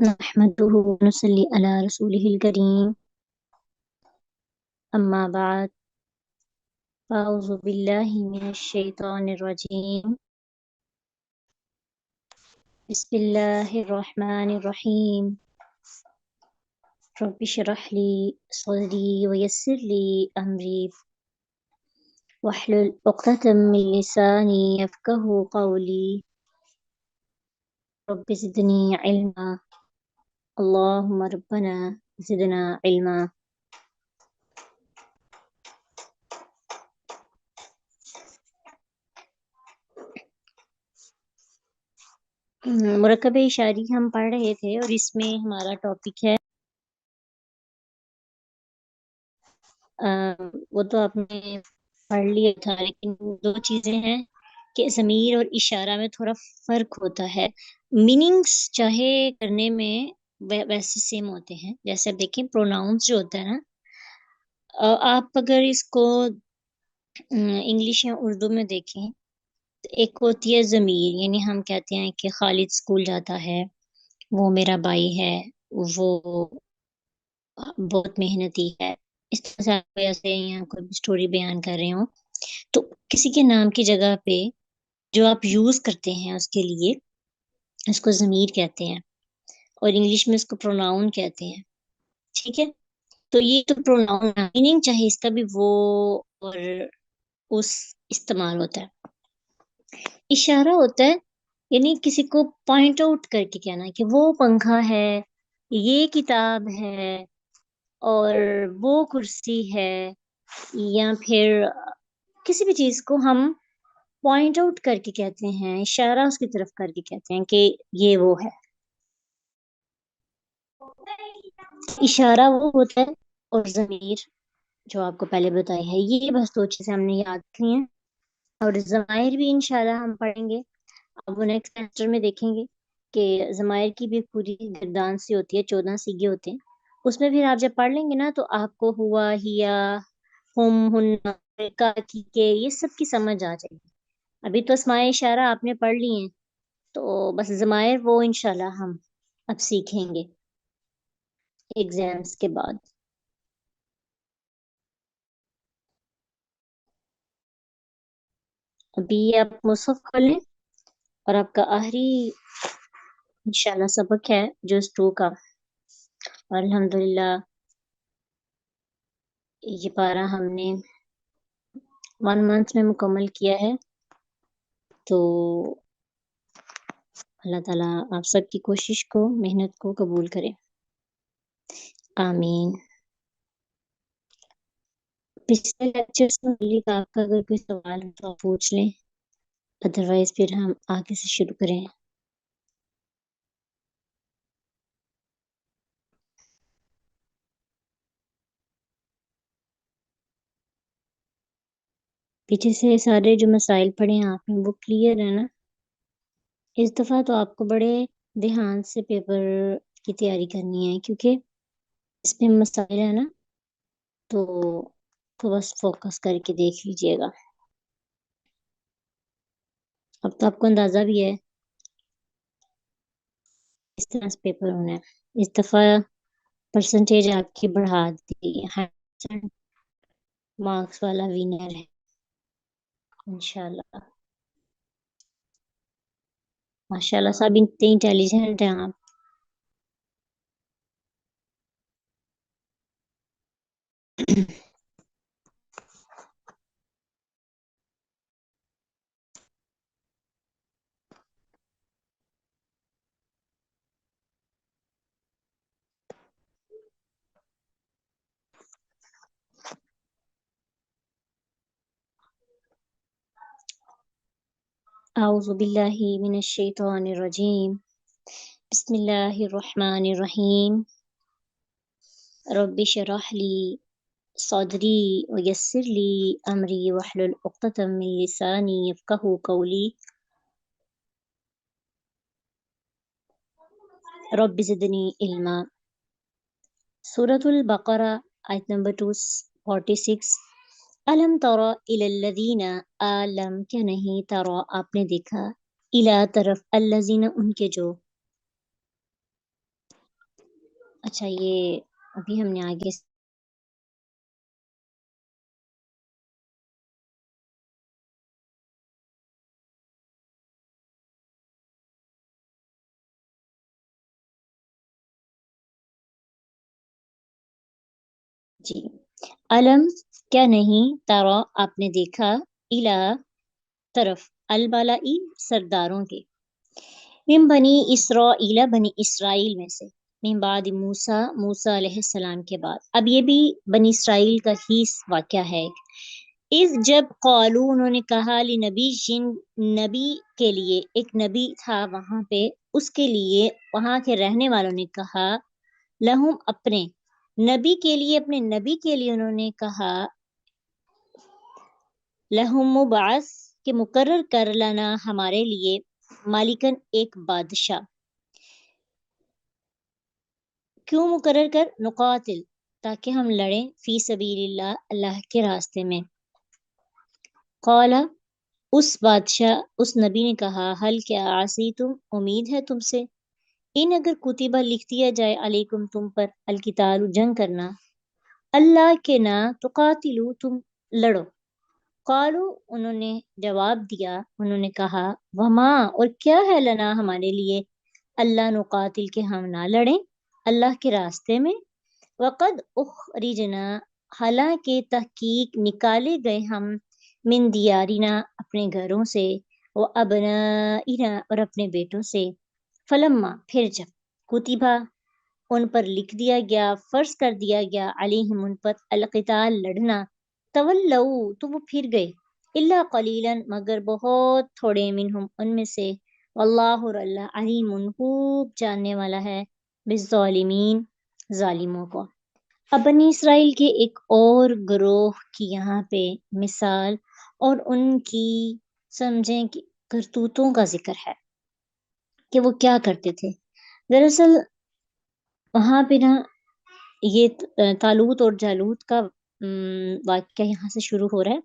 نحمده ونصلي على رسوله الكريم أما بعد أعوذ بالله من الشيطان الرجيم بسم الله الرحمن الرحيم رب اشرح لي صدري ويسر لي أمري واحلل عقدة من لساني يفقهوا قولي رب زدني علما اللهم ربنا زدنا علما. مرکب اشاری ہم پڑھ رہے تھے اور اس میں ہمارا ٹاپک ہے وہ تو آپ نے پڑھ لیا تھا، لیکن دو چیزیں ہیں کہ ضمیر اور اشارہ میں تھوڑا فرق ہوتا ہے. میننگس چاہے کرنے میں ویسے سیم ہوتے ہیں. جیسے آپ دیکھیں پروناؤنس جو ہوتا ہے نا، آپ اگر اس کو انگلش یا اردو میں دیکھیں تو ایک ہوتی ہے ضمیر، یعنی ہم کہتے ہیں کہ خالد اسکول جاتا ہے، وہ میرا بھائی ہے، وہ بہت محنتی ہے. اس طرح سے آپ ایسے یا کوئی اسٹوری بیان کر رہے ہوں تو کسی کے نام کی جگہ پہ جو آپ یوز کرتے ہیں اس کے لیے اس کو ضمیر کہتے ہیں، اور انگلش میں اس کو پروناؤن کہتے ہیں. ٹھیک ہے، تو یہ تو پروناؤن میننگ چاہے اس کا بھی وہ اور اس استعمال ہوتا ہے. اشارہ ہوتا ہے یعنی کسی کو پوائنٹ آؤٹ کر کے کہنا کہ وہ پنکھا ہے، یہ کتاب ہے، اور وہ کرسی ہے، یا پھر کسی بھی چیز کو ہم پوائنٹ آؤٹ کر کے کہتے ہیں، اشارہ اس کی طرف کر کے کہتے ہیں کہ یہ وہ ہے. اشارہ وہ ہوتا ہے اور ضمیر جو آپ کو پہلے بتایا ہے، یہ بس دو چیزیں ہم نے یاد رکھنی ہیں. اور ضمائر بھی انشاءاللہ ہم پڑھیں گے، اب وہ نیکسٹ سیمسٹر میں دیکھیں گے کہ ضمائر کی بھی پوری گردان سی ہوتی ہے، 14 سیگے ہوتے ہیں. اس میں پھر آپ جب پڑھ لیں گے نا تو آپ کو ہوا، ہیا، ہم، ہن، کا، کی، کے، یہ سب کی سمجھ آ جائے گی. ابھی تو اسماء اشارہ آپ نے پڑھ لی ہیں، تو بس ضمائر وہ انشاءاللہ ہم اب سیکھیں گے ایگزامس کے بعد. ابھی آپ مصحف کھولیں اور آپ کا آخری انشاءاللہ سبق ہے جو 2 کا، اور الحمدللہ یہ پارہ ہم نے 1 منتھ میں مکمل کیا ہے. تو اللہ تعالیٰ آپ سب کی کوشش کو، محنت کو قبول کرے، آمین. پچھلے لیکچر سے متعلق آپ کا اگر کوئی سوال ہو تو آپ پوچھ لیں، ادروائز پھر ہم آگے سے شروع کریں. پیچھے سے سارے جو مسائل پڑھے ہیں آپ نے وہ کلیئر ہے نا؟ اس دفعہ تو آپ کو بڑے دھیان سے پیپر کی تیاری کرنی ہے، کیونکہ اس میں مسائل ہے نا، تو بس فوکس کر کے دیکھ لیجئے گا. اب تو آپ کو اندازہ بھی ہے اس طرح سے پیپر ہونا ہے. اس دفعہ پرسنٹیج آپ کی بڑھا دی، 100% مارکس والا ونر ہے انشاءاللہ. ماشاءاللہ سب اتنے انٹیلیجنٹ ہیں آپ. اعوذ باللہ من الشیطان الرجیم، بسم اللہ الرحمن الرحیم. رب اشرح لی صدری ویسر لی امری واحلل عقدۃ من لسانی یفقہوا قولی رب زدنی علما. سورۃ البقرہ آیت نمبر 246. الم تر الی الذین، عالم کیا نہیں، ترى آپ نے دیکھا، الی طرف، الذین ان کے جو، اچھا، یہ ابھی ہم نے آگے جی، علم کیا نہیں تارا آپ نے دیکھا، الا طرف البلائی سرداروں کے، من بنی اسرائیل بنی اسرائیل میں سے، من بعد موسیٰ موسیٰ علیہ السلام کے بعد. اب یہ بھی بنی اسرائیل کا ہی واقعہ ہے. اس جب قالو انہوں نے کہا لنبی جن نبی کے لیے، ایک نبی تھا وہاں پہ، اس کے لیے وہاں کے رہنے والوں نے کہا، لہم اپنے نبی کے لیے، اپنے نبی کے لیے انہوں نے کہا، لہم مبعث کہ مقرر کر لنا ہمارے لیے، مالکن ایک بادشاہ. کیوں مقرر کر؟ نقاتل تاکہ ہم لڑیں، فی سبیل اللہ اللہ کے راستے میں. قال اس بادشاہ اس نبی نے کہا، حل کیا عاصی تم امید ہے تم سے، ان اگر کتبہ لکھ دیا جائے علیکم تم پر، القتال جنگ کرنا، اللہ کے نہ تقاتلو تم لڑو. قالو انہوں نے جواب دیا، انہوں نے کہا، وما اور کیا ہے لنا ہمارے لیے، اللہ نقاتل کے ہم نہ لڑیں اللہ کے راستے میں، وقد اخرجنا حالانکہ تحقیق نکالے گئے ہم، من دیارنا اپنے گھروں سے، و ابنائنا اور اپنے بیٹوں سے، فلما پھر جب کتبہ ان پر لکھ دیا گیا، فرض کر دیا گیا، علیہم ان پر، القتال لڑنا، تولو تو وہ پھر گئے، الا قلیلا مگر بہت تھوڑے، منہم ان میں سے، واللہ اور اللہ علیم خوب جاننے والا ہے، بالظالمین ظالموں کو. اب بنی اسرائیل کے ایک اور گروہ کی یہاں پہ مثال اور ان کی سمجھیں کہ کرتوتوں کا ذکر ہے کہ وہ کیا کرتے تھے. دراصل وہاں پہ نا یہ طالوت اور جالوت کا واقعہ یہاں سے شروع ہو رہا ہے،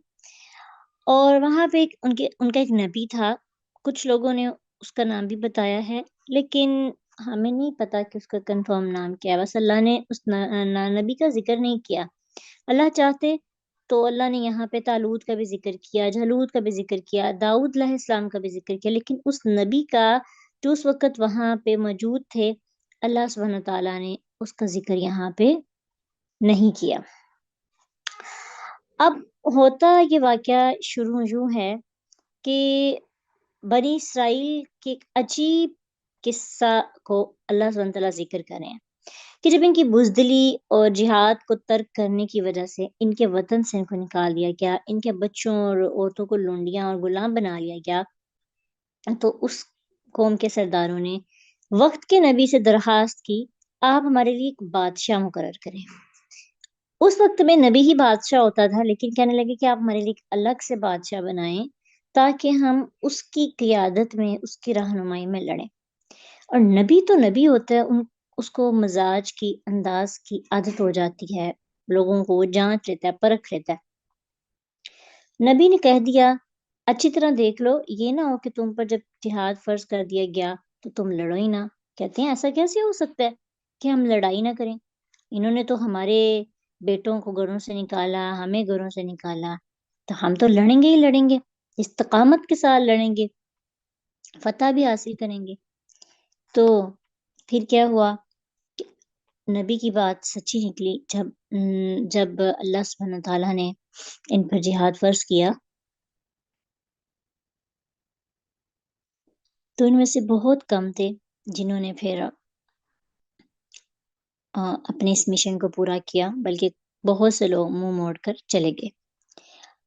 اور وہاں پہ ان کا ایک نبی تھا. کچھ لوگوں نے اس کا نام بھی بتایا ہے، لیکن ہمیں نہیں پتا کہ اس کا کنفرم نام کیا ہے. بس اللہ نے اس نبی کا ذکر نہیں کیا. اللہ چاہتے تو اللہ نے یہاں پہ طالوت کا بھی ذکر کیا، جالوت کا بھی ذکر کیا، داؤد علیہ السلام کا بھی ذکر کیا، لیکن اس نبی کا جو اس وقت وہاں پہ موجود تھے، اللہ سبحانہ تعالیٰ نے اس کا ذکر یہاں پہ نہیں کیا. اب ہوتا یہ واقعہ شروع یوں ہے کہ بنی اسرائیل کے ایک عجیب قصہ کو اللہ سبحانہ تعالیٰ ذکر کریں کہ جب ان کی بزدلی اور جہاد کو ترک کرنے کی وجہ سے ان کے وطن سے ان کو نکال دیا گیا، ان کے بچوں اور عورتوں کو لونڈیاں اور غلام بنا لیا گیا، تو اس قوم کے سرداروں نے وقت کے نبی سے درخواست کی، آپ ہمارے لیے ایک بادشاہ مقرر کریں. اس وقت میں نبی ہی بادشاہ ہوتا تھا، لیکن کہنے لگے کہ آپ ہمارے لیے الگ سے بادشاہ بنائیں تاکہ ہم اس کی قیادت میں، اس کی رہنمائی میں لڑیں. اور نبی تو نبی ہوتا ہے، اس کو مزاج کی، انداز کی عادت ہو جاتی ہے، لوگوں کو وہ جانچ لیتا ہے، پرکھ لیتا ہے. نبی نے کہہ دیا، اچھی طرح دیکھ لو، یہ نہ ہو کہ تم پر جب جہاد فرض کر دیا گیا تو تم لڑو ہی نہ. کہتے ہیں ایسا کیسے ہو سکتا ہے کہ ہم لڑائی نہ کریں، انہوں نے تو ہمارے بیٹوں کو گھروں سے نکالا، ہمیں گھروں سے نکالا، تو ہم تو لڑیں گے ہی لڑیں گے، استقامت کے ساتھ لڑیں گے، فتح بھی حاصل کریں گے. تو پھر کیا ہوا کہ نبی کی بات سچی نکلی. جب اللہ سبحانہ تعالیٰ نے ان پر جہاد فرض کیا تو ان میں سے بہت کم تھے جنہوں نے پھر اپنے اس مشن کو پورا کیا، بلکہ بہت سے لوگ منہ موڑ کر چلے گئے.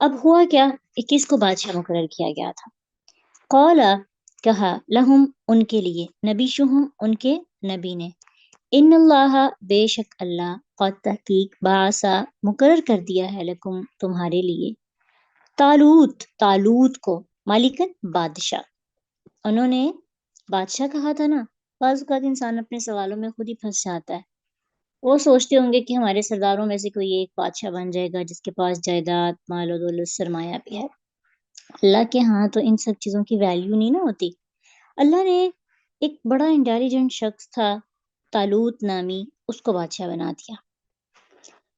اب ہوا کیا، 21 کو بادشاہ مقرر کیا گیا تھا. قال کہا، لہم ان کے لیے، نبی شہم ان کے نبی نے، ان اللہ بے شک اللہ، قد تحقیق باسا مقرر کر دیا ہے، لکم تمہارے لیے، طالوت کو، مالکن بادشاہ. انہوں نے بادشاہ کہا تھا نا. بعض اوقات انسان اپنے سوالوں میں خود ہی پھنس جاتا ہے. وہ سوچتے ہوں گے کہ ہمارے سرداروں میں سے کوئی ایک بادشاہ بن جائے گا جس کے پاس جائیداد، مال و دولت، سرمایہ بھی ہے. اللہ کے ہاں تو ان سب چیزوں کی ویلیو نہیں نا ہوتی. اللہ نے ایک بڑا انٹیلیجنٹ شخص تھا طالوت نامی، اس کو بادشاہ بنا دیا۔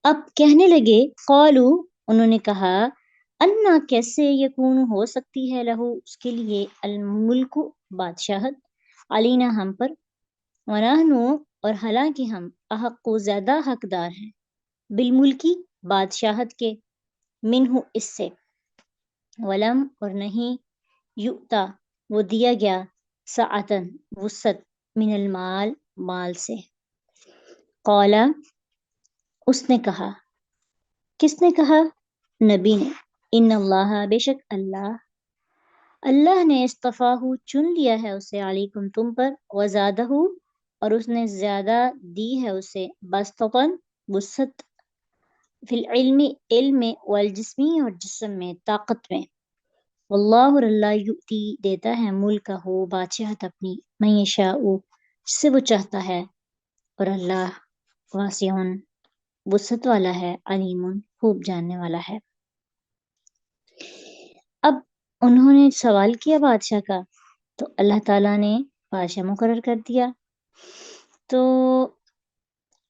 اب کہنے لگے قالو، انہوں نے کہا انا کیسے یکون ہو سکتی ہے لہو اس کے لیے الملک بادشاہت علینا ہم پر ونحن اور حالانکہ ہم احق کو زیادہ حقدار ہیں بالملکی بادشاہت کے منہ اس سے ولم اور نہیں یؤتا وہ دیا گیا سعتن وسعت من المال مال سے قالا اس نے کہا، کس نے کہا؟ نبی نے، ان اللہ بے شک اللہ نے اصطفاہ چن لیا ہے اسے علیکم تم پر وزادہ اور اس نے زیادہ دی ہے اسے بسطتاً وسعت فی العلم علم میں والجسمی اور جسم میں طاقت میں واللہ اور اللہ یؤتی دیتا ہے ملک ہو بادشاہت اپنی من یشاء جس سے وہ چاہتا ہے اور اللہ واسع وسعت والا ہے علیم خوب جاننے والا ہے۔ اب انہوں نے سوال کیا بادشاہ کا تو اللہ تعالیٰ نے بادشاہ مقرر کر دیا۔ تو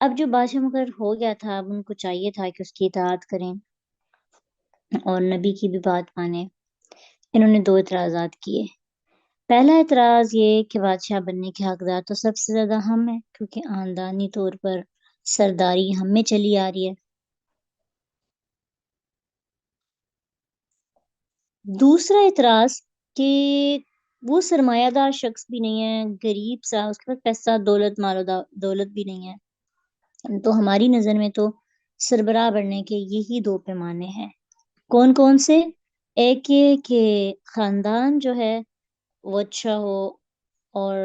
اب جو بادشاہ مقرر ہو گیا تھا اب ان کو چاہیے تھا کہ اس کی اطاعت کریں اور نبی کی بھی بات مانیں۔ انہوں نے 2 اعتراضات کیے۔ پہلا اعتراض یہ کہ بادشاہ بننے کے حقدار تو سب سے زیادہ ہم ہیں کیونکہ خاندانی طور پر سرداری ہم میں چلی آ رہی ہے۔ دوسرا اعتراض کہ وہ سرمایہ دار شخص بھی نہیں ہے، غریب سا، اس کے پاس پیسہ دولت مال و دولت بھی نہیں ہے، تو ہماری نظر میں تو سربراہ بننے کے یہی 2 پیمانے ہیں۔ کون کون سے؟ ایک یہ کہ خاندان جو ہے وہ اچھا ہو اور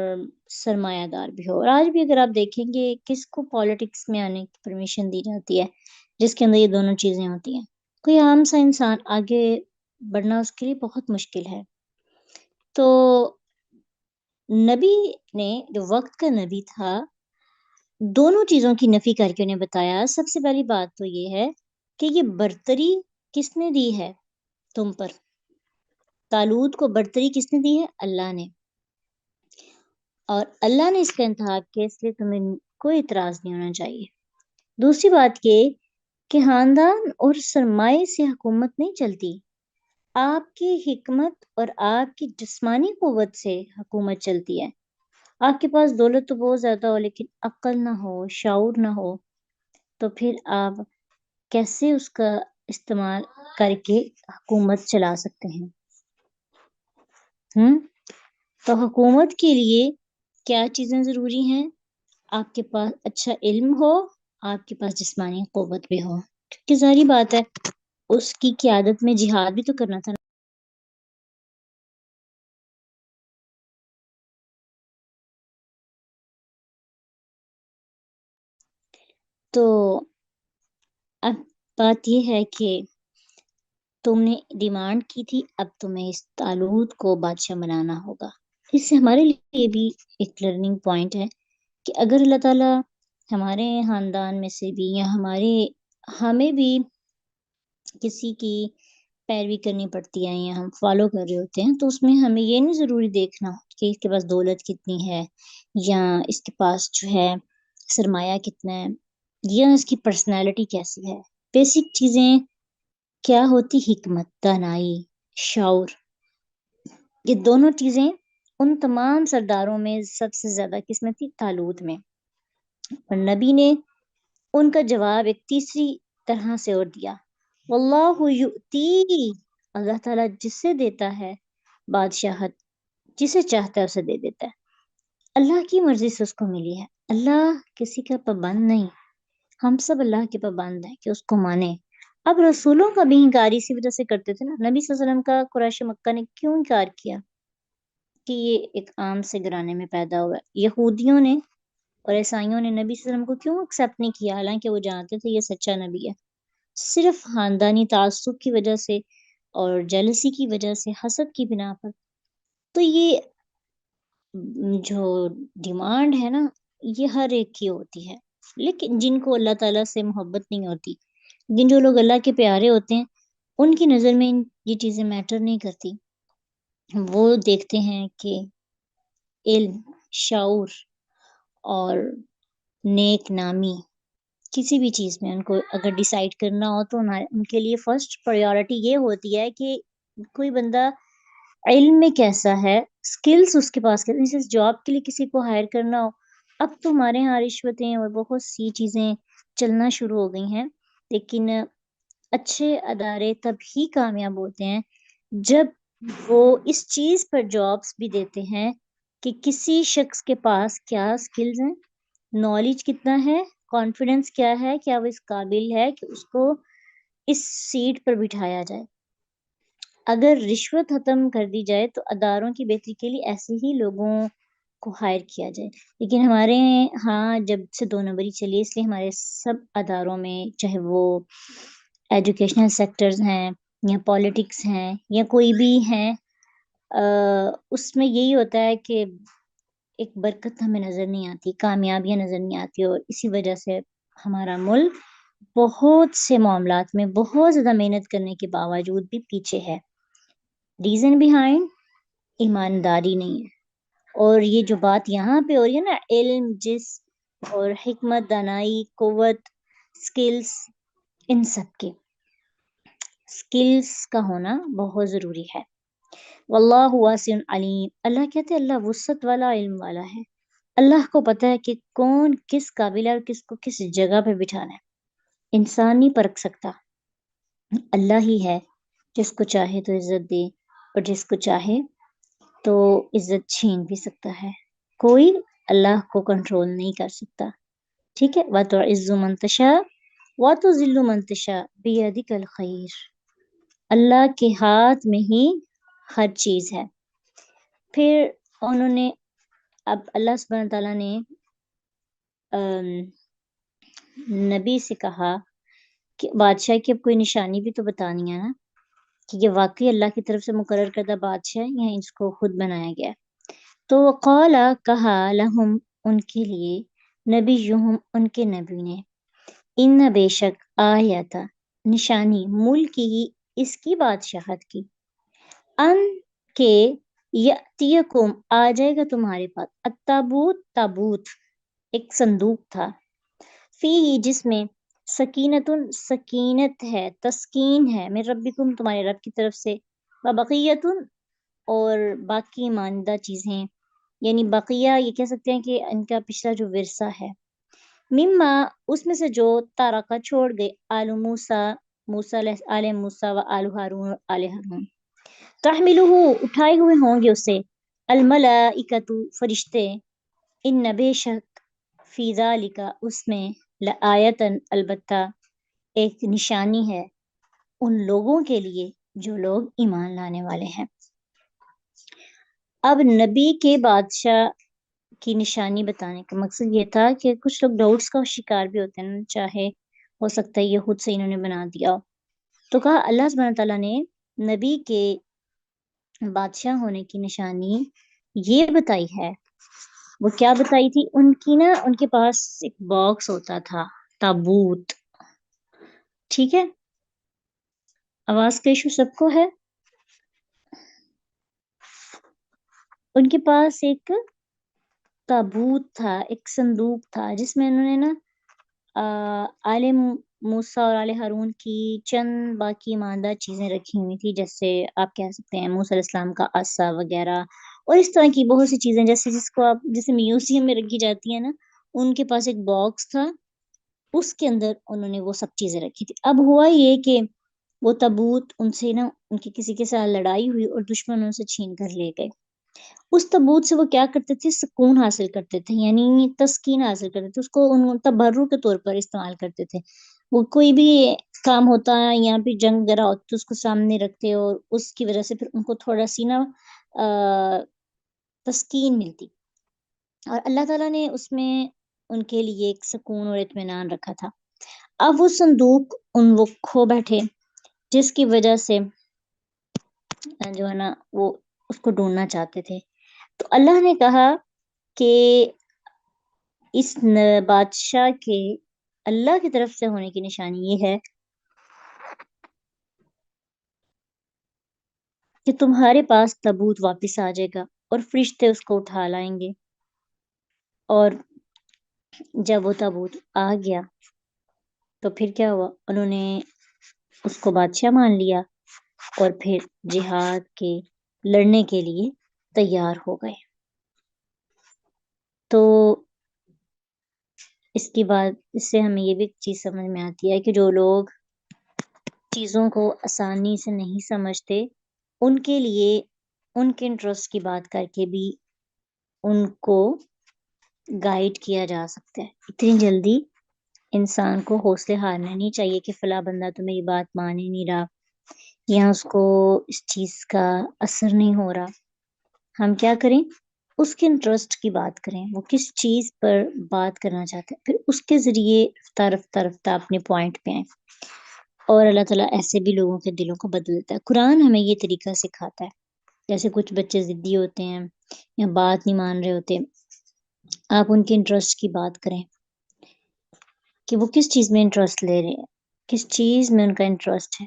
سرمایہ دار بھی ہو۔ اور آج بھی اگر آپ دیکھیں گے کس کو پالیٹکس میں آنے کی پرمیشن دی جاتی ہے جس کے اندر یہ دونوں چیزیں ہوتی ہیں، کوئی عام سا انسان آگے بڑھنا اس کے لیے بہت مشکل ہے۔ تو نبی نے جو وقت کا نبی تھا دونوں چیزوں کی نفی کر کے انہیں بتایا۔ سب سے پہلی بات تو یہ ہے کہ یہ برتری کس نے دی ہے تم پر؟ طالوت کو برتری کس نے دی ہے؟ اللہ نے، اور اللہ نے اس کا انتخاب کیا اس لیے تمہیں کوئی اعتراض نہیں ہونا چاہیے۔ دوسری بات یہ کہ خاندان اور سرمایہ سے حکومت نہیں چلتی، آپ کی حکمت اور آپ کی جسمانی قوت سے حکومت چلتی ہے۔ آپ کے پاس دولت تو بہت زیادہ ہو لیکن عقل نہ ہو، شعور نہ ہو، تو پھر آپ کیسے اس کا استعمال کر کے حکومت چلا سکتے ہیں؟ تو حکومت کے لیے کیا چیزیں ضروری ہیں؟ آپ کے پاس اچھا علم ہو، آپ کے پاس جسمانی قوت بھی ہو، کیونکہ ظاہری بات ہے اس کی قیادت میں جہاد بھی تو کرنا تھا۔ تو اب بات یہ ہے کہ تم نے ڈیمانڈ کی تھی، اب تمہیں اس طالوت کو بادشاہ بنانا ہوگا۔ اس سے ہمارے لیے بھی ایک لرننگ پوائنٹ ہے کہ اگر اللہ تعالیٰ ہمارے خاندان میں سے بھی یا ہمیں بھی کسی کی پیروی کرنی پڑتی ہے یا ہم فالو کر رہے ہوتے ہیں تو اس میں ہمیں یہ نہیں ضروری دیکھنا کہ اس کے پاس دولت کتنی ہے یا اس کے پاس جو ہے سرمایہ کتنا ہے یا اس کی پرسنالٹی کیسی ہے۔ بیسک چیزیں کیا ہوتی؟ حکمت، دانائی، شعور، یہ دونوں چیزیں ان تمام سرداروں میں سب سے زیادہ کس میں تھی؟ طالوت میں۔ اور نبی نے ان کا جواب ایک تیسری طرح سے اور دیا، واللہ یؤتی، اللہ تعالیٰ جس سے دیتا ہے بادشاہت جسے چاہتا ہے اسے دے دیتا ہے، اللہ کی مرضی سے اس کو ملی ہے۔ اللہ کسی کا پابند نہیں، ہم سب اللہ کے پابند ہیں کہ اس کو مانے۔ اب رسولوں کا بھی انکار اسی وجہ سے کرتے تھے نا، نبی صلی اللہ علیہ وسلم کا قریش مکہ نے کیوں انکار کیا کہ یہ ایک عام سے گھرانے میں پیدا ہوا ہے؟ یہودیوں نے اور عیسائیوں نے نبی صلی اللہ علیہ وسلم کو کیوں ایکسیپٹ نہیں کیا حالانکہ وہ جانتے تھے یہ سچا نبی ہے؟ صرف خاندانی تعصب کی وجہ سے اور جیلسی کی وجہ سے، حسد کی بنا پر۔ تو یہ جو ڈیمانڈ ہے نا یہ ہر ایک کی ہوتی ہے، لیکن جن کو اللہ تعالیٰ سے محبت نہیں ہوتی، لیکن جو لوگ اللہ کے پیارے ہوتے ہیں ان کی نظر میں یہ چیزیں میٹر نہیں کرتی۔ وہ دیکھتے ہیں کہ علم، شعور اور نیک نامی کسی بھی چیز میں ان کو اگر ڈیسائیڈ کرنا ہو تو ان کے لیے فرسٹ پریورٹی یہ ہوتی ہے کہ کوئی بندہ علم میں کیسا ہے، سکلز اس کے پاس جیسے جاب کے لیے کسی کو ہائر کرنا ہو. اب تو ہمارے یہاں رشوتیں اور بہت سی چیزیں چلنا شروع ہو گئی ہیں، لیکن اچھے ادارے تب ہی کامیاب ہوتے ہیں جب وہ اس چیز پر جابس بھی دیتے ہیں کہ کسی شخص کے پاس کیا سکلز ہیں، نالج کتنا ہے، کانفیڈنس کیا ہے، کیا وہ اس قابل ہے کہ اس کو اس سیٹ پر بٹھایا جائے. اگر رشوت ختم کر دی جائے تو اداروں کی بہتری کے لیے ایسے ہی لوگوں کو ہائر کیا جائے. لیکن ہمارے ہاں جب سے 2 نمبری چلی اس لیے ہمارے سب اداروں میں چاہے وہ ایجوکیشنل سیکٹرز ہیں یا پالیٹکس ہیں یا کوئی بھی ہیں، اس میں یہی ہوتا ہے کہ ایک برکت ہمیں نظر نہیں آتی، کامیابیاں نظر نہیں آتی، اور اسی وجہ سے ہمارا ملک بہت سے معاملات میں بہت زیادہ محنت کرنے کے باوجود بھی پیچھے ہے. ریزن بیہائنڈ ایمانداری نہیں ہے. اور یہ جو بات یہاں پہ ہو رہی ہے نا، علم جس اور حکمت، دانائی، قوت، سکلز، ان سب کے سکلز کا ہونا بہت ضروری ہے. واللہ واسع علیم، اللہ کہتے ہیں اللہ وسعت والا، علم والا ہے. اللہ کو پتہ ہے کہ کون کس قابل ہے اور کس کو کس جگہ پہ بٹھانا ہے. انسان نہیں پرکھ سکتا، اللہ ہی ہے جس کو چاہے تو عزت دے اور جس کو چاہے تو عزت چھین بھی سکتا ہے. کوئی اللہ کو کنٹرول نہیں کر سکتا. ٹھیک ہے. وَتُعِزُّ مَن تَشَاءُ وَتُذِلُّ مَن تَشَاءُ بِيَدِكَ الْخَيْرُ، اللہ کے ہاتھ میں ہی ہر چیز ہے. پھر انہوں نے اب اللہ سبحانہ تعالیٰ نے نبی سے کہا کہ بادشاہ کی اب کوئی نشانی بھی تو بتانی ہے نا، کہ یہ واقعی اللہ کی طرف سے مقرر کردہ بادشاہ ہے یا اس کو خود بنایا گیا. تو قال کہا لہم ان کے لیے نبیہم ان کے نبی نے، ان بے شک آیت نشانی ملک ہی اس کی بادشاہت کی، ان کے یأتیکم آ جائے گا تمہارے پاس، التابوت تابوت ایک صندوق تھا، فی جس میں سکینت سکینت ہے، تسکین ہے، من ربکم تمہارے رب کی طرف سے، وبقیت اور باقی ماندہ چیزیں، یعنی بقیہ یہ کہہ سکتے ہیں کہ ان کا پچھلا جو ورثہ ہے، مما اس میں سے جو تارکہ چھوڑ گئے آل موسیٰ موسیٰ آل موسیٰ و آل ہارون اور آل ہارون، تحملہ اٹھائے ہوئے ہوں گے اسے، الملائکۃ فرشتے، ان بے شک فی ذالک اس میں لآیتن البتہ ایک نشانی ہے ان لوگوں کے لیے جو لوگ ایمان لانے والے ہیں. اب نبی کے بادشاہ کی نشانی بتانے کا مقصد یہ تھا کہ کچھ لوگ ڈاؤٹس کا شکار بھی ہوتے ہیں، چاہے ہو سکتا ہے یہ خود سے انہوں نے بنا دیا. تو کہا اللہ سبحانہ تعالیٰ نے نبی کے بادشاہ ہونے کی نشانی یہ بتائی ہے. وہ کیا بتائی تھی؟ ان کی نا ان کے پاس ایک باکس ہوتا تھا، تابوت. ٹھیک ہے، آواز کا ایشو سب کو ہے. ان کے پاس ایک تابوت تھا، ایک صندوق تھا جس میں انہوں نے نا آل موسیٰ اور آل ہارون کی چند باقی ماندہ چیزیں رکھی ہوئی تھی، جیسے آپ کہہ سکتے ہیں موسیٰ علیہ السلام کا عصا وغیرہ، اور اس طرح کی بہت سی چیزیں جیسے جس کو آپ جیسے میوزیم میں رکھی جاتی ہیں نا. ان کے پاس ایک باکس تھا، اس کے اندر انہوں نے وہ سب چیزیں رکھی تھی. اب ہوا یہ کہ وہ تابوت ان سے نا ان کی کسی کے ساتھ لڑائی ہوئی اور دشمن ان سے چھین کر لے گئے. اس تابوت سے وہ کیا کرتے تھے؟ سکون حاصل کرتے تھے، یعنی تسکین حاصل کرتے تھے. اس کو ان تبرک کے طور پر استعمال کرتے تھے. وہ کوئی بھی کام ہوتا ہے یا پھر جنگ وغیرہ ہوتی تو اس کو سامنے رکھتے اور اس کی وجہ سے پھر ان کو تھوڑا سی نا تسکین ملتی. اور اللہ تعالیٰ نے اس میں ان کے لیے ایک سکون اور اطمینان رکھا تھا. اب وہ صندوق وہ کھو بیٹھے، جس کی وجہ سے جو ہے نا وہ اس کو ڈھونڈنا چاہتے تھے. تو اللہ نے کہا کہ اس بادشاہ کے اللہ کی طرف سے ہونے کی نشانی یہ ہے کہ تمہارے پاس تابوت واپس آ جائے گا اور فرشتے اس کو اٹھا لائیں گے. اور جب وہ تابوت آ گیا تو پھر کیا ہوا، انہوں نے اس کو بادشاہ مان لیا اور پھر جہاد کے لڑنے کے لیے تیار ہو گئے۔ تو اس کے بعد اس سے ہمیں یہ بھی چیز سمجھ میں آتی ہے کہ جو لوگ چیزوں کو آسانی سے نہیں سمجھتے، ان کے لیے ان کے انٹرسٹ کی بات کر کے بھی ان کو گائیڈ کیا جا سکتا ہے۔ اتنی جلدی انسان کو حوصلے ہارنا نہیں چاہیے کہ فلاں بندہ تو میری بات مان ہی نہیں رہا یا اس کو اس چیز کا اثر نہیں ہو رہا۔ ہم کیا کریں، اس کے انٹرسٹ کی بات کریں، وہ کس چیز پر بات کرنا چاہتے ہیں، پھر اس کے ذریعے رفتہ رفتہ رفتہ اپنے پوائنٹ پہ آئیں، اور اللہ تعالیٰ ایسے بھی لوگوں کے دلوں کو بدل دیتا ہے۔ قرآن ہمیں یہ طریقہ سکھاتا ہے۔ جیسے کچھ بچے ضدی ہوتے ہیں یا بات نہیں مان رہے ہوتے، آپ ان کے انٹرسٹ کی بات کریں کہ وہ کس چیز میں انٹرسٹ لے رہے ہیں، کس چیز میں ان کا انٹرسٹ ہے۔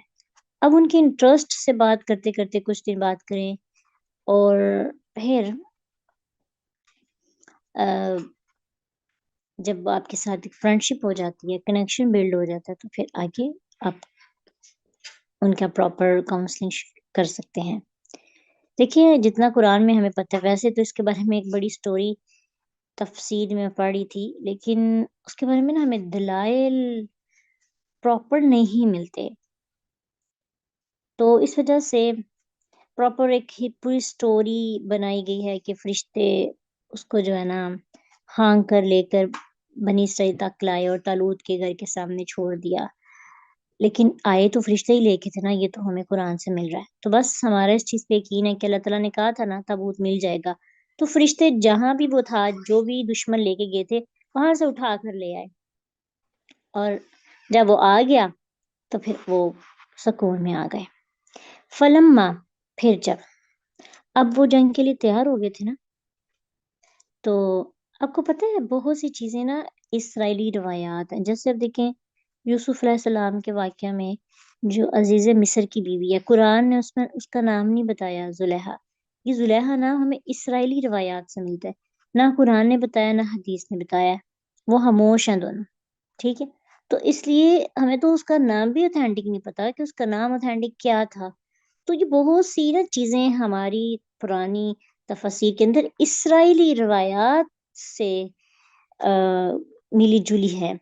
اب ان کے انٹرسٹ سے بات کرتے کرتے کچھ دن بات کریں، اور پھر جب آپ کے ساتھ فرینڈ شپ ہو جاتی ہے، کنیکشن بلڈ ہو جاتا ہے، تو پھر آگے آپ ان کا پراپر کاؤنسلنگ کر سکتے ہیں۔ دیکھیے جتنا قرآن میں ہمیں پتہ ہے، ویسے تو اس کے بارے میں ایک بڑی سٹوری تفصیل میں پڑھی تھی، لیکن اس کے بارے میں نا ہمیں دلائل پراپر نہیں ملتے، تو اس وجہ سے پراپر ایک ہی پوری سٹوری بنائی گئی ہے کہ فرشتے اس کو جو ہے نا ہانگ کر لے کر بنی اسرائیل تک لائے اور طالوت کے گھر کے سامنے چھوڑ دیا، لیکن آئے تو فرشتے ہی لے کے تھے نا، یہ تو ہمیں قرآن سے مل رہا ہے۔ تو بس ہمارا اس چیز پہ یقین ہے کہ اللہ تعالیٰ نے کہا تھا نا تابوت مل جائے گا، تو فرشتے جہاں بھی وہ تھا، جو بھی دشمن لے کے گئے تھے، وہاں سے اٹھا کر لے آئے، اور جب وہ آ گیا تو پھر وہ سکون میں آ گئے۔ فلما، پھر جب، اب وہ جنگ کے لیے تیار ہو گئے تھے نا، تو آپ کو پتہ ہے بہت سی چیزیں نا اسرائیلی روایات ہیں۔ جیسے اب دیکھیں یوسف علیہ السلام کے واقعہ میں جو عزیز مصر کی بیوی ہے، قرآن نے اس میں اس کا نام نہیں بتایا زلیخا۔ یہ زلیخا نام ہمیں اسرائیلی روایات سے ملتا ہے، نہ قرآن نے بتایا نہ حدیث نے بتایا، وہ خاموش ہیں دونوں، ٹھیک ہے۔ تو اس لیے ہمیں تو اس کا نام بھی اوتھینٹک نہیں پتا کہ اس کا نام اوتھینٹک کیا تھا۔ تو یہ بہت سی نا چیزیں ہماری پرانی تفسیر کے اندر اسرائیلی روایات سے ملی جلی ہے۔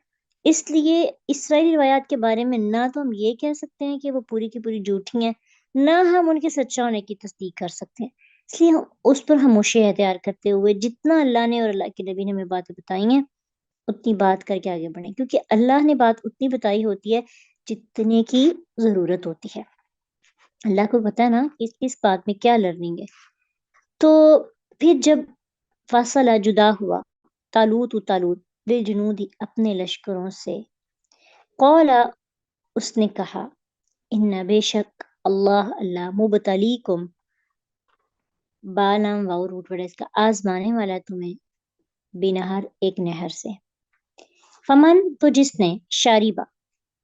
اس لیے اسرائیلی روایات کے بارے میں نہ تو ہم یہ کہہ سکتے ہیں کہ وہ پوری کی پوری جھوٹی ہیں، نہ ہم ان کے سچا ہونے کی تصدیق کر سکتے ہیں۔ اس لیے ہم اس پر خاموشی اختیار کرتے ہوئے جتنا اللہ نے اور اللہ کے نبی نے ہمیں باتیں بتائی ہیں اتنی بات کر کے آگے بڑھیں، کیونکہ اللہ نے بات اتنی بتائی ہوتی ہے جتنے کی ضرورت ہوتی ہے۔ اللہ کو پتہ ہے نا اس بات میں کیا لرننگ ہے۔ تو پھر جب فاصلہ جدا ہوا طالوت بالجنود اپنے لشکروں سے، قال، اس نے کہا، ان بے شک اللہ مبتلیکم، با نام واو روٹ ورڈ اس کا، آزمانے والا تمہیں، بنہر ایک نہر سے، فمن تو جس نے، شاربہ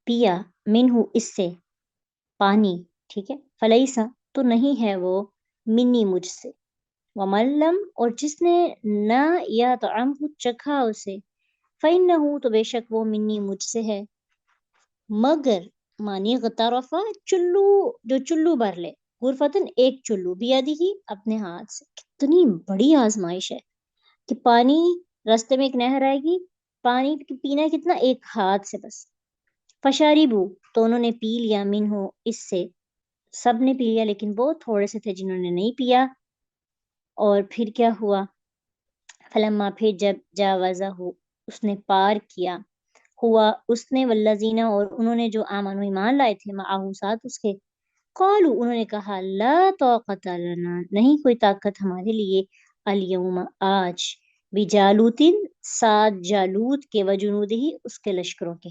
پیا، منہ اس سے، پانی، ٹھیک ہے، فلیسا تو نہیں ہے وہ، منی مجھ سے، وملم اور جس نے نہ یا طعام کو چکھا اسے، فإنہ تو بے شک وہ، منی مجھ سے ہے، مگر مانی غطرفہ چلو، جو چلو بھر لے، غرفتن ایک چلو، بیادی ہی اپنے ہاتھ سے۔ کتنی بڑی آزمائش ہے کہ پانی، راستے میں ایک نہر آئے گی، پانی پینا ہے کتنا، ایک ہاتھ سے بس، فشاربو تو انہوں نے پی لیا، منہ اس سے، سب نے پی لیا لیکن بہت تھوڑے سے تھے جنہوں نے نہیں پیا۔ اور پھر کیا ہوا، فلما پھر جب جاوزہ ہو اس نے پار کیا، ہوا اس نے، والذین اور انہوں نے جو آمنوا ایمان لائے تھے، معاہو ساتھ اس کے، قالوا انہوں نے کہا، لا طاقت لنا نہیں کوئی طاقت ہمارے لیے، الیوم آج، بجالوتن ساتھ جالوت کے، وجنودہ اس کے لشکروں کے،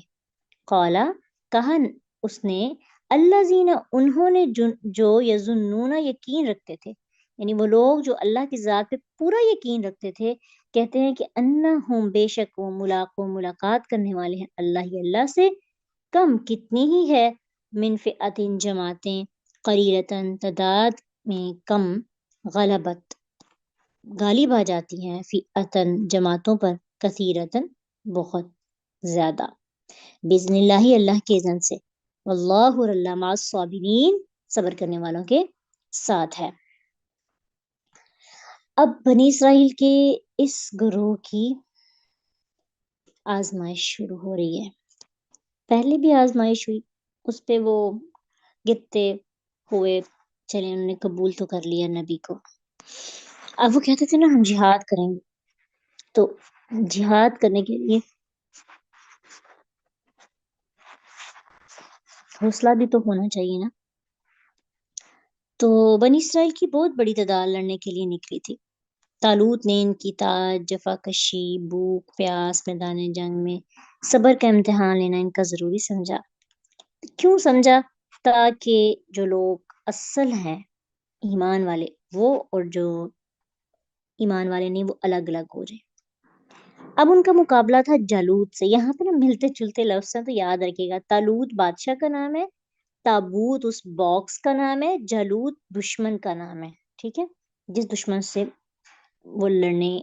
قالا کہا اس نے، الذین انہوں نے جو یظنون یقین رکھتے تھے، یعنی وہ لوگ جو اللہ کی ذات پہ پورا یقین رکھتے تھے، کہتے ہیں کہ انہم بے شک وہ، ملاقات کرنے والے ہیں اللہ سے، کم کتنی ہی ہے، من فئتن جماعتیں، قلیلتن تعداد میں کم، غلبت غالب آ جاتی ہیں، فئتن جماعتوں پر، کثیرتن بہت زیادہ، باذن اللہ، اللہ کے اذن سے، واللہ، اور اللہ مع الصابرین، صبر کرنے والوں کے ساتھ ہے۔ اب بنی اسرائیل کے اس گروہ کی آزمائش شروع ہو رہی ہے۔ پہلے بھی آزمائش ہوئی، اس پہ وہ گرتے ہوئے چلے، انہوں نے قبول تو کر لیا نبی کو۔ اب وہ کہتے تھے نا ہم جہاد کریں گے، تو جہاد کرنے کے لیے حوصلہ بھی تو ہونا چاہیے نا۔ تو بنی اسرائیل کی بہت بڑی تعداد لڑنے کے لیے نکلی تھی۔ طالوت نے ان کی طاعت، جفا کشی، بھوک پیاس میدان جنگ میں صبر کا امتحان لینا ان کا ضروری سمجھا۔ کیوں سمجھا؟ تاکہ جو لوگ اصل ہیں ایمان والے، وہ اور جو ایمان والے نہیں، وہ الگ الگ ہو جائیں۔ اب ان کا مقابلہ تھا جالوت سے۔ یہاں پہ نا ملتے جلتے لفظ ہیں، تو یاد رکھیے گا، طالوت بادشاہ کا نام ہے، تابوت اس باکس کا نام ہے، جالوت دشمن کا نام ہے، ٹھیک ہے، جس دشمن سے وہ لڑنے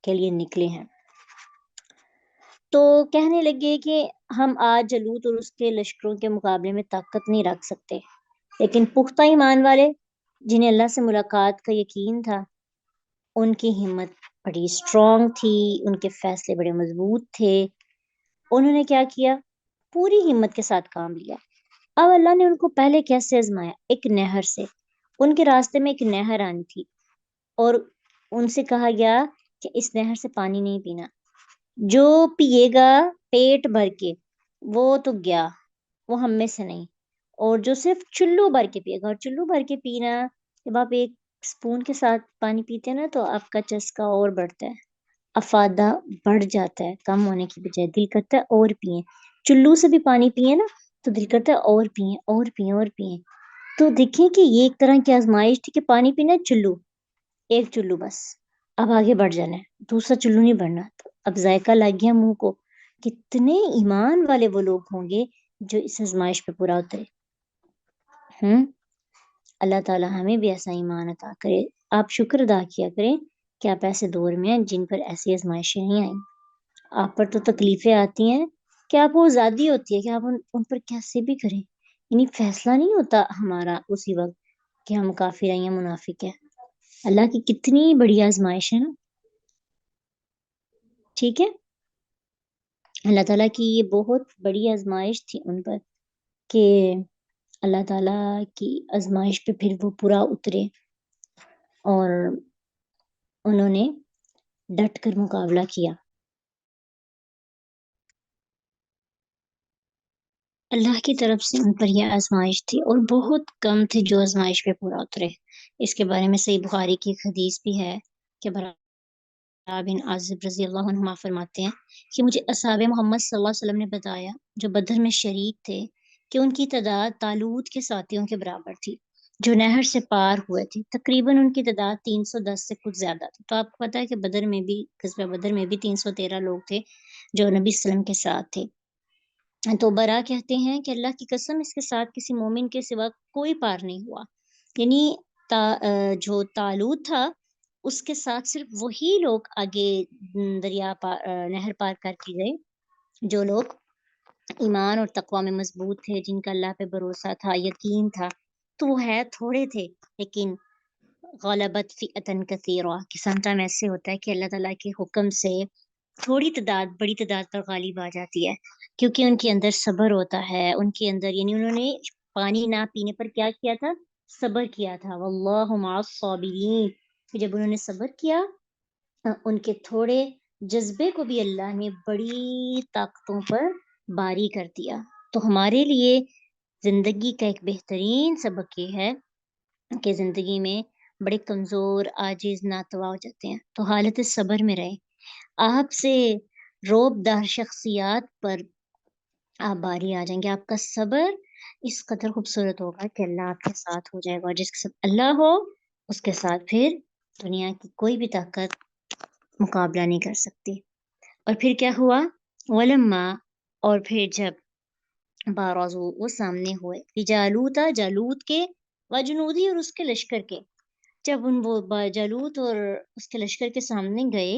کے لیے نکلے ہیں۔ تو کہنے لگے کہ ہم آج جالوت اور اس کے لشکروں کے مقابلے میں طاقت نہیں رکھ سکتے، لیکن پختہ ایمان والے جنہیں اللہ سے ملاقات کا یقین تھا، ان کی ہمت بڑی اسٹرانگ تھی، ان کے فیصلے بڑے مضبوط تھے۔ انہوں نے کیا کیا؟ پوری ہمت کے ساتھ کام لیا۔ اب اللہ نے ان کو پہلے کیسے آزمایا؟ ایک نہر سے۔ ان کے راستے میں ایک نہر آنی تھی، اور ان سے کہا گیا کہ اس نہر سے پانی نہیں پینا، جو پیے گا پیٹ بھر کے وہ تو گیا، وہ ہم میں سے نہیں، اور جو صرف چلو بھر کے پیے گا، اور چلو بھر کے پینا، جب آپ ایک سپون کے ساتھ پانی پیتے ہیں نا، تو آپ کا چسکا اور بڑھتا ہے، افادہ بڑھ جاتا ہے، کم ہونے کی بجائے دل کرتا ہے اور پئیں۔ چلو سے بھی پانی پیے نا تو دل کرتا ہے اور پئیں اور پئیں اور پئیں۔ تو دیکھیں کہ یہ ایک طرح کی آزمائش تھی کہ پانی پینا چلو، ایک چلو بس، اب آگے بڑھ جانا ہے، دوسرا چلو نہیں بڑھنا۔ تو اب ذائقہ لگ گیا منہ کو، کتنے ایمان والے وہ لوگ ہوں گے جو اس آزمائش پہ پورا اترے۔ اللہ تعالیٰ ہمیں بھی ایسا ایمان عطا کرے۔ آپ شکر ادا کیا کریں کہ آپ ایسے دور میں ہیں جن پر ایسی آزمائشیں نہیں آئیں۔ آپ پر تو تکلیفیں آتی ہیں کہ آپ کو آزادی ہوتی ہے کہ آپ ان پر کیسے بھی کریں، یعنی فیصلہ نہیں ہوتا ہمارا اسی وقت کہ ہم کافر ہیں یا منافق ہیں۔ اللہ کی کتنی بڑی آزمائش ہے نا، ٹھیک ہے۔ اللہ تعالیٰ کی یہ بہت بڑی آزمائش تھی ان پر کہ اللہ تعالیٰ کی آزمائش پہ پھر وہ پورا اترے اور انہوں نے ڈٹ کر مقابلہ کیا۔ اللہ کی طرف سے ان پر یہ آزمائش تھی، اور بہت کم تھے جو آزمائش پہ پورا اترے۔ اس کے بارے میں صحیح بخاری کی ایک حدیث بھی ہے کہ براء بن عازب رضی اللہ عنہما فرماتے ہیں کہ مجھے اصحاب محمد صلی اللہ علیہ وسلم نے بتایا جو بدر میں شریک تھے کہ ان کی تعداد طالوت کے ساتھیوں کے برابر تھی جو نہر سے پار ہوئے تھے۔ تقریباً ان کی تعداد 310 سے کچھ زیادہ تھی۔ تو آپ کو پتا ہے کہ بدر میں بھی، غزوہ بدر میں بھی 313 لوگ تھے جو نبی صلی اللہ علیہ وسلم کے ساتھ تھے۔ تو برا کہتے ہیں کہ اللہ کی قسم، اس کے ساتھ کسی مومن کے سوا کوئی پار نہیں ہوا، یعنی جو طالوت تھا اس کے ساتھ صرف وہی لوگ آگے نہر پار کر کے گئے جو لوگ ایمان اور تقوی میں مضبوط تھے، جن کا اللہ پہ بھروسہ تھا، یقین تھا۔ تو وہ ہے تھوڑے تھے، لیکن غلبت فئۃ کثیرہ، کہ سم ٹائم ایسے ہوتا ہے کہ اللہ تعالیٰ کے حکم سے تھوڑی تعداد بڑی تعداد پر غالب آ جاتی ہے، کیونکہ ان کے اندر صبر ہوتا ہے، ان کے اندر، یعنی انہوں نے پانی نہ پینے پر کیا کیا تھا؟ صبر کیا تھا۔ واللہ مع الصابرین، جب انہوں نے صبر کیا، ان کے تھوڑے جذبے کو بھی اللہ نے بڑی طاقتوں پر باری کر دیا۔ تو ہمارے لیے زندگی کا ایک بہترین سبق یہ ہے کہ زندگی میں بڑے کمزور، عاجز، ناتواں ہو جاتے ہیں تو حالت صبر میں رہے۔ آپ سے روب دار شخصیات پر آپ باری آ جائیں گے، آپ کا صبر اس قدر خوبصورت ہوگا کہ اللہ آپ کے ساتھ ہو جائے گا، اور جس کے ساتھ اللہ ہو اس کے ساتھ پھر دنیا کی کوئی بھی طاقت مقابلہ نہیں کر سکتی۔ اور پھر کیا ہوا؟ ولما، اور پھر جب بارزو، وہ سامنے ہوئے، جالوتا، جالوت کے، وجنودی، اور اس کے لشکر کے، جب وہ جالوت اور اس کے لشکر کے سامنے گئے،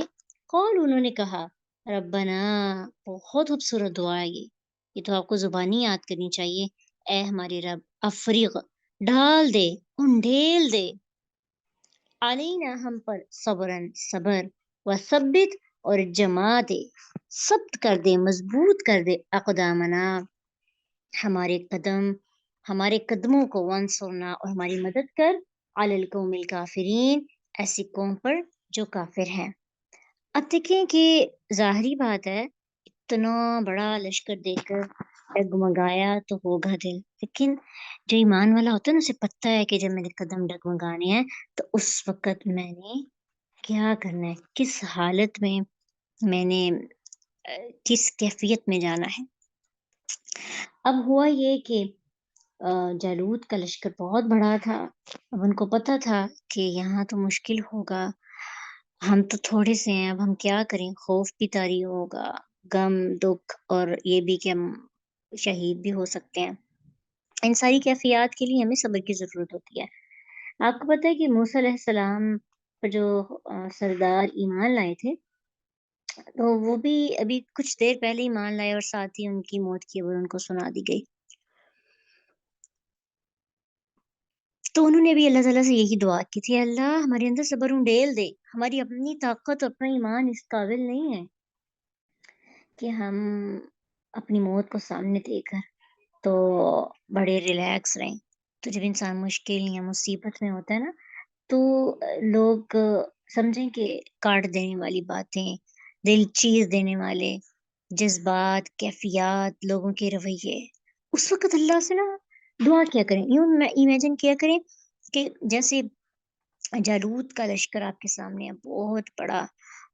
قال، انہوں نے کہا، ربنا، بہت خوبصورت دعا ہے یہ تو آپ کو زبانی یاد کرنی چاہیے۔ اے ہمارے رب، افریغ، ڈھال دے، انڈھیل دے، علینا ہم پر، صبرن صبر، وثبت اور جما دے، ثبت کر دے، مضبوط کر دے، اقدامنا ہمارے قدم، ہمارے قدموں کو، وانصرنا اور ہماری مدد کر، علی القوم الکافرین، ایسی قوم پر جو کافر ہیں۔ اب دیکھیں کہ ظاہری بات ہے، اتنا بڑا لشکر دیکھ کر ڈگمگایا تو ہوگا دل، لیکن جو ایمان والا ہوتا ہے نا، اسے پتہ ہے کہ جب میرے قدم ڈگمگانے ہیں تو اس وقت میں نے کیا کرنا ہے، کس حالت میں میں نے کس کیفیت میں جانا ہے۔ اب ہوا یہ کہ جالوت کا لشکر بہت بڑا تھا، اب ان کو پتا تھا کہ یہاں تو مشکل ہوگا، ہم تو تھوڑے سے ہیں، اب ہم کیا کریں، خوف بھی طاری ہوگا، غم دکھ، اور یہ بھی کہ ہم شہید بھی ہو سکتے ہیں۔ ان ساری کیفیات کے لیے ہمیں صبر کی ضرورت ہوتی ہے۔ آپ کو پتہ ہے کہ موسیٰ علیہ السلام پر جو سردار ایمان لائے تھے، تو وہ بھی ابھی کچھ دیر پہلے ایمان لائے اور ساتھ ہی ان کی موت کی خبر ان کو سنا دی گئی۔ تو انہوں نے بھی اللہ تعالیٰ سے یہی دعا کی تھی، اللہ ہمارے اندر صبر انڈیل دے، ہماری اپنی طاقت اور اپنا ایمان اس قابل نہیں ہے کہ ہم اپنی موت کو سامنے دیکھ کر تو بڑے ریلیکس رہیں۔ تو جب انسان مشکل یا مصیبت میں ہوتا ہے نا، تو لوگ سمجھیں کہ کاٹ دینے والی باتیں، دل چیر دینے والے جذبات، کیفیات، لوگوں کے رویے، اس وقت اللہ سے نا دعا کیا کریں، یوں امیجن کیا کریں کہ جیسے جالوت کا لشکر آپ کے سامنے ہے، بہت بڑا،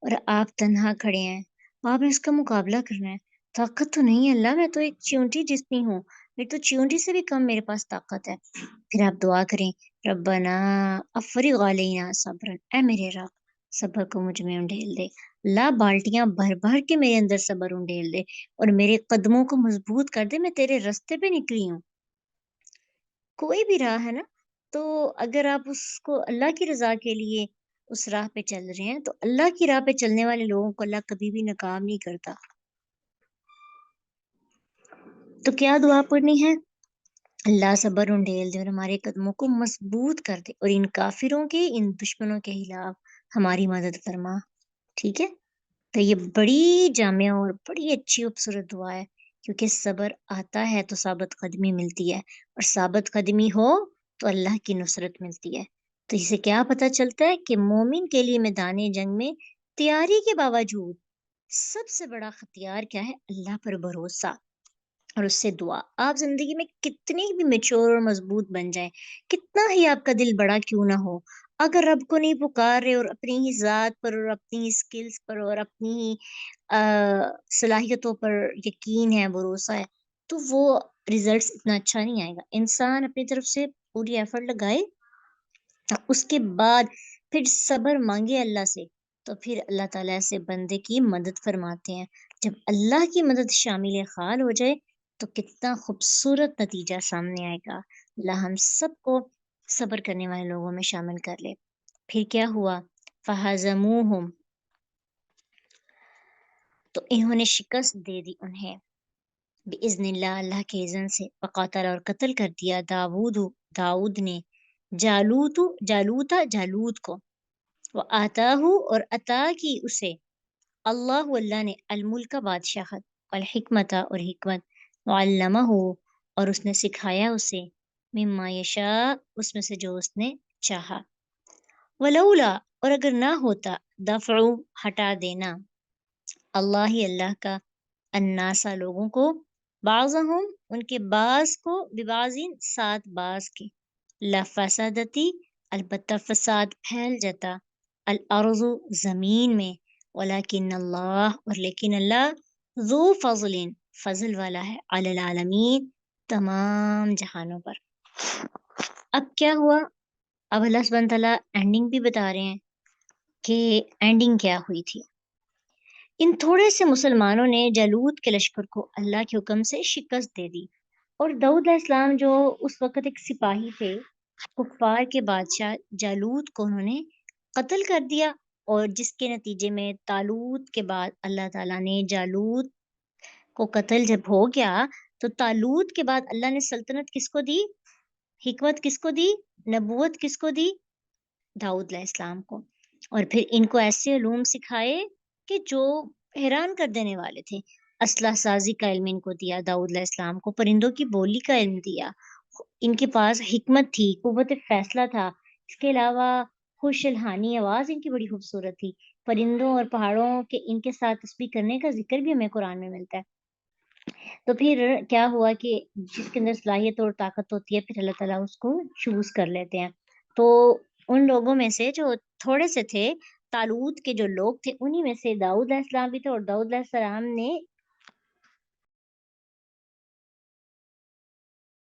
اور آپ تنہا کھڑے ہیں، آپ نے اس کا مقابلہ کرنا ہے۔ طاقت تو نہیں ہے اللہ، میں تو ایک چیونٹی جتنی ہوں، میری تو چیونٹی سے بھی کم میرے پاس طاقت ہے۔ پھر آپ دعا کریں، ربنا افرغ علینا صبرا، اے میرے رب صبر کو مجھ میں انڈیل دے، لا بالٹیاں بھر بھر کے میرے اندر صبر انڈیل دے، اور میرے قدموں کو مضبوط کر دے، میں تیرے رستے پہ نکلی ہوں۔ کوئی بھی راہ ہے نا، تو اگر آپ اس کو اللہ کی رضا کے لیے اس راہ پہ چل رہے ہیں، تو اللہ کی راہ پہ چلنے والے لوگوں کو اللہ کبھی بھی ناکام نہیں کرتا۔ تو کیا دعا پڑھنی ہے؟ اللہ صبر انڈیل دے اور ہمارے قدموں کو مضبوط کر دے، اور ان کافروں کے، ان دشمنوں کے خلاف ہماری مدد فرما۔ ٹھیک ہے، تو یہ بڑی جامع اور بڑی اچھی خوبصورت دعا ہے، کیونکہ صبر آتا ہے تو ثابت قدمی ملتی ہے، اور ثابت قدمی ہو تو اللہ کی نصرت ملتی ہے۔ تو اسے کیا پتہ چلتا ہے کہ مومن کے لیے میدان جنگ میں تیاری کے باوجود سب سے بڑا ہتھیار کیا ہے؟ اللہ پر بھروسہ اور اس سے دعا۔ آپ زندگی میں کتنی بھی میچور اور مضبوط بن جائیں، کتنا ہی آپ کا دل بڑا کیوں نہ ہو، اگر رب کو نہیں پکار رہے اور اپنی ہی ذات پر اور اپنی ہی سکلز پر اور اپنی ہی صلاحیتوں پر یقین ہے، بھروسہ ہے، تو وہ ریزلٹس اتنا اچھا نہیں آئے گا۔ انسان اپنی طرف سے پوری ایفرٹ لگائے، اس کے بعد پھر صبر مانگے اللہ سے، تو پھر اللہ تعالیٰ سے بندے کی مدد فرماتے ہیں۔ جب اللہ کی مدد شامل حال ہو جائے تو کتنا خوبصورت نتیجہ سامنے آئے گا۔ اللہ ہم سب کو صبر کرنے والے لوگوں میں شامل کر لے۔ پھر کیا ہوا؟ فَهَزَمُوهُمْ، تو انہوں نے شکست دے دی انہیں، بِإِذْنِ اللہ، اللہ کے اذن سے، وقاتل اور قتل کر دیا داؤد نے، جالوت کو، وآتاہ اور عطا کی اسے، اللہ نے، الملک بادشاہت، والحکمت اور حکمت، وعلمہ اور اس نے سکھایا اسے، مما یشاء اس میں سے جو اس نے چاہا، ولولا اور اگر نہ ہوتا، دفع ہٹا دینا، اللہ کا، الناسا لوگوں کو، بعضهم ان کے بعض کو، ببعضین ساتھ بعض کے، لفسادتی البتہ فساد پھیل جاتا، الارض زمین میں، ولیکن اللہ اور لیکن اللہ، ذو فضل فضل والا ہے، علی العالمین تمام جہانوں پر۔ اب کیا ہوا؟ اب اللہ سبحانہ تعالیٰ اینڈنگ بھی بتا رہے ہیں کہ اینڈنگ کیا ہوئی تھی۔ ان تھوڑے سے مسلمانوں نے جالوت کے لشکر کو اللہ کے حکم سے شکست دے دی، اور داؤد علیہ السلام جو اس وقت ایک سپاہی تھے، کفار کے بادشاہ جالوت کو انہوں نے قتل کر دیا، اور جس کے نتیجے میں طالوت کے بعد اللہ تعالیٰ نے جالوت کو قتل جب ہو گیا تو طالوت کے بعد اللہ نے سلطنت کس کو دی، حکمت کس کو دی، نبوت کس کو دی، داؤد علیہ السلام کو. اور پھر ان کو ایسے علوم سکھائے کہ جو حیران کر دینے والے تھے. اسلحہ سازی کا علم ان کو دیا داؤد علیہ السلام کو، پرندوں کی بولی کا علم دیا، ان کے پاس حکمت تھی، قوت فیصلہ تھا. اس کے علاوہ خوش الحانی آواز ان کی بڑی خوبصورت تھی. پرندوں اور پہاڑوں کے ان کے ساتھ تسبیح کرنے کا ذکر بھی ہمیں قرآن میں ملتا ہے. تو پھر کیا ہوا کہ جس کے اندر صلاحیت اور طاقت ہوتی ہے پھر اللہ تعالیٰ اس کو چوز کر لیتے ہیں. تو ان لوگوں میں سے جو تھوڑے سے تھے، طالوت کے جو لوگ تھے انہی میں سے داؤد علیہ السلام بھی تھے. اور داؤد علیہ السلام نے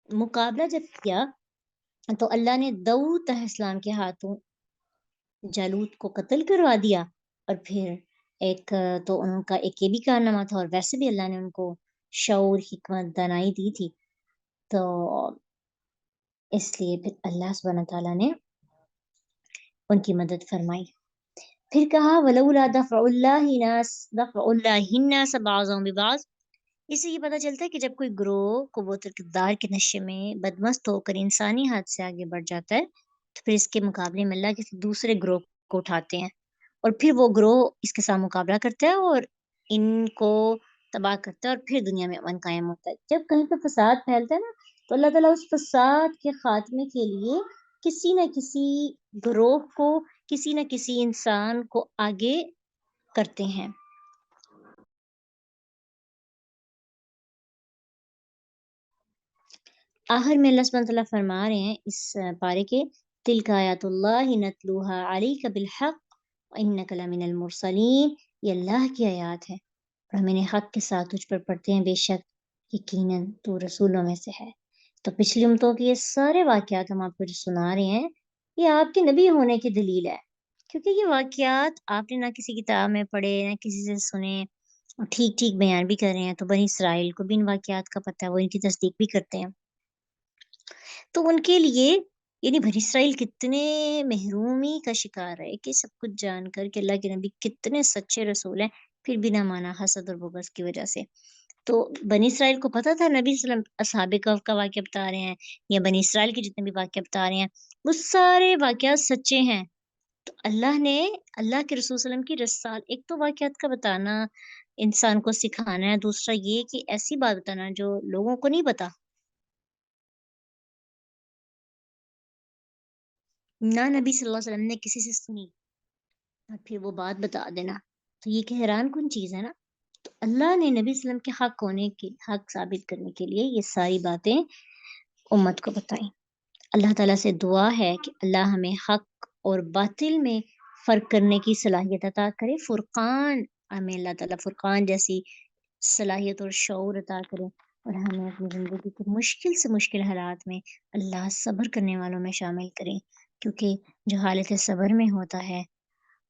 مقابلہ جب کیا تو اللہ نے داؤد علیہ السلام کے ہاتھوں جالوت کو قتل کروا دیا. اور پھر ایک تو ان کا ایک یہ بھی کارنامہ تھا، اور ویسے بھی اللہ نے ان کو شعور، حکمت، دانائی دی تھی. تو اس لیے پھر اللہ سبحانہ تعالیٰ نے ان کی مدد فرمائی. پھر کہا وَلَوْلَا دَفْعُ اللَّهِ النَّاسَ بَعْضَهُم بِبَعْضٍ. اس سے یہ پتہ چلتا ہے کہ جب کوئی گروہ قوت کردار کے نشے میں بدمست ہو کر انسانی حد سے آگے بڑھ جاتا ہے تو پھر اس کے مقابلے میں اللہ کسی دوسرے گروہ کو اٹھاتے ہیں اور پھر وہ گروہ اس کے ساتھ مقابلہ کرتا ہے اور ان کو تباہ کرتا ہے اور پھر دنیا میں امن قائم ہوتا ہے. جب کہیں پہ فساد پھیلتا ہے نا تو اللہ تعالیٰ اس فساد کے خاتمے کے لیے کسی نہ کسی گروہ کو، کسی نہ کسی انسان کو آگے کرتے ہیں. آخر میں اللہ سبحانہ تعالیٰ فرما رہے ہیں اس پارے کے تلک آیات اللہ نتلوہا علیک بالحق وانک لمن المرسلین. یہ اللہ کی آیات ہے اور ہم انہیں حق کے ساتھ تجھ پر پڑھتے ہیں، بے شک یقیناً تو رسولوں میں سے ہے. تو پچھلی امتوں کے یہ سارے واقعات ہم آپ کو جو سنا رہے ہیں یہ آپ کے نبی ہونے کی دلیل ہے، کیونکہ یہ واقعات آپ نے نہ کسی کتاب میں پڑھے نہ کسی سے سنے اور ٹھیک ٹھیک بیان بھی کر رہے ہیں. تو بنی اسرائیل کو بھی ان واقعات کا پتہ ہے، وہ ان کی تصدیق بھی کرتے ہیں. تو ان کے لیے یعنی بنی اسرائیل کتنے محرومی کا شکار ہے کہ سب کچھ جان کر کہ اللہ کے نبی کتنے سچے رسول ہیں پھر بھی نہ مانا حسد اور بغض کی وجہ سے. تو بنی اسرائیل کو پتا تھا نبی صلی اللہ علیہ وسلم اصحاب کہف کا واقعہ بتا رہے ہیں یا بنی اسرائیل کے جتنے بھی واقعہ بتا رہے ہیں وہ سارے واقعات سچے ہیں. تو اللہ نے اللہ کے رسول صلی اللہ علیہ وسلم کی رسال ایک تو واقعات کا بتانا انسان کو سکھانا ہے، دوسرا یہ کہ ایسی بات بتانا جو لوگوں کو نہیں پتا، نہ نبی صلی اللہ علیہ وسلم نے کسی سے سنی اور پھر وہ بات بتا دینا. تو یہ کہ حیران کن چیز ہے نا. تو اللہ نے نبی صلی اللہ علیہ وسلم کے حق ہونے کے حق ثابت کرنے کے لیے یہ ساری باتیں امت کو بتائیں. اللہ تعالیٰ سے دعا ہے کہ اللہ ہمیں حق اور باطل میں فرق کرنے کی صلاحیت عطا کرے. فرقان ہمیں اللہ تعالیٰ فرقان جیسی صلاحیت اور شعور عطا کرے اور ہمیں اپنی زندگی کے مشکل سے مشکل حالات میں اللہ صبر کرنے والوں میں شامل کرے، کیونکہ جو حالت صبر میں ہوتا ہے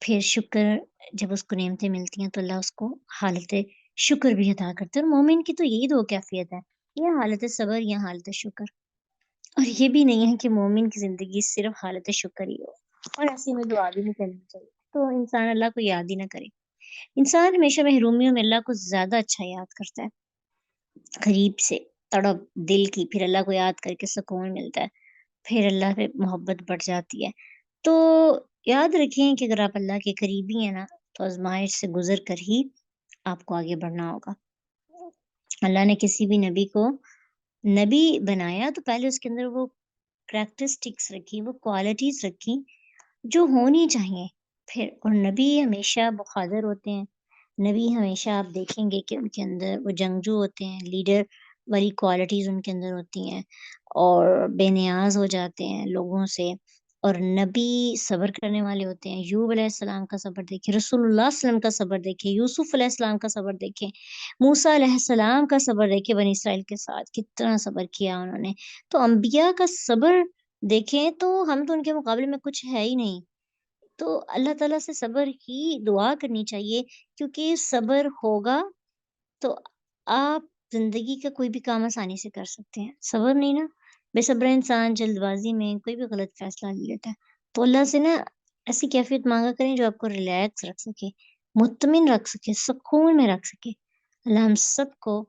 پھر شکر جب اس کو نعمتیں ملتی ہیں تو اللہ اس کو حالت شکر بھی عطا کرتے ہیں. اور مومن کی تو یہی دو کیفیت ہے، یا حالت صبر یا حالت شکر. اور یہ بھی نہیں ہے کہ مومن کی زندگی صرف حالت شکر ہی ہو اور ایسے میں دعا بھی نہیں کرنی چاہیے تو انسان اللہ کو یاد ہی نہ کرے. انسان ہمیشہ محرومیوں میں اللہ کو زیادہ اچھا یاد کرتا ہے، قریب سے تڑپ دل کی، پھر اللہ کو یاد کر کے سکون ملتا ہے، پھر اللہ پہ محبت بڑھ جاتی ہے. تو یاد رکھیں کہ اگر آپ اللہ کے قریبی ہیں نا تو آزمائش سے گزر کر ہی آپ کو آگے بڑھنا ہوگا. اللہ نے کسی بھی نبی کو نبی بنایا تو پہلے اس کے اندر وہ کریکٹرسٹکس رکھی، وہ کوالٹیز رکھی جو ہونی چاہیے. پھر اور نبی ہمیشہ بخادر ہوتے ہیں، نبی ہمیشہ آپ دیکھیں گے کہ ان کے اندر وہ جنگجو ہوتے ہیں، لیڈر والی کوالٹیز ان کے اندر ہوتی ہیں اور بے نیاز ہو جاتے ہیں لوگوں سے. اور نبی صبر کرنے والے ہوتے ہیں. یوب علیہ السلام کا صبر دیکھیں، رسول اللہ صلی اللہ علیہ وسلم کا صبر دیکھیں، یوسف علیہ السلام کا صبر دیکھیں، موسیٰ علیہ السلام کا صبر دیکھیں، بنی اسرائیل کے ساتھ کتنا صبر کیا انہوں نے. تو انبیاء کا صبر دیکھیں تو ہم تو ان کے مقابلے میں کچھ ہے ہی نہیں. تو اللہ تعالیٰ سے صبر کی دعا کرنی چاہیے، کیونکہ صبر ہوگا تو آپ زندگی کا کوئی بھی کام آسانی سے کر سکتے ہیں. صبر نہیں نا، بے صبر انسان جلد بازی میں کوئی بھی غلط فیصلہ لے لیتا ہے. تو اللہ سے نا ایسی کیفیت مانگا کریں جو آپ کو ریلیکس رکھ سکے، مطمئن رکھ سکے، سکون میں رکھ سکے۔ اللہ ہم سب کو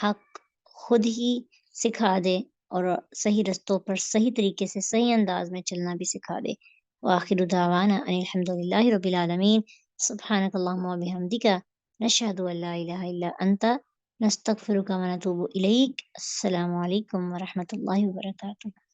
حق خود ہی سکھا دے اور صحیح رستوں پر صحیح طریقے سے صحیح انداز میں چلنا بھی سکھا دے۔ وآخر دعوانا ان الحمد للہ رب العالمین۔ سبحانک اللہم و بحمدک، نشہد ان لا الہ الا انت، نستغفرک و نتوب الیک۔ السلام علیکم ورحمۃ اللہ وبرکاتہ۔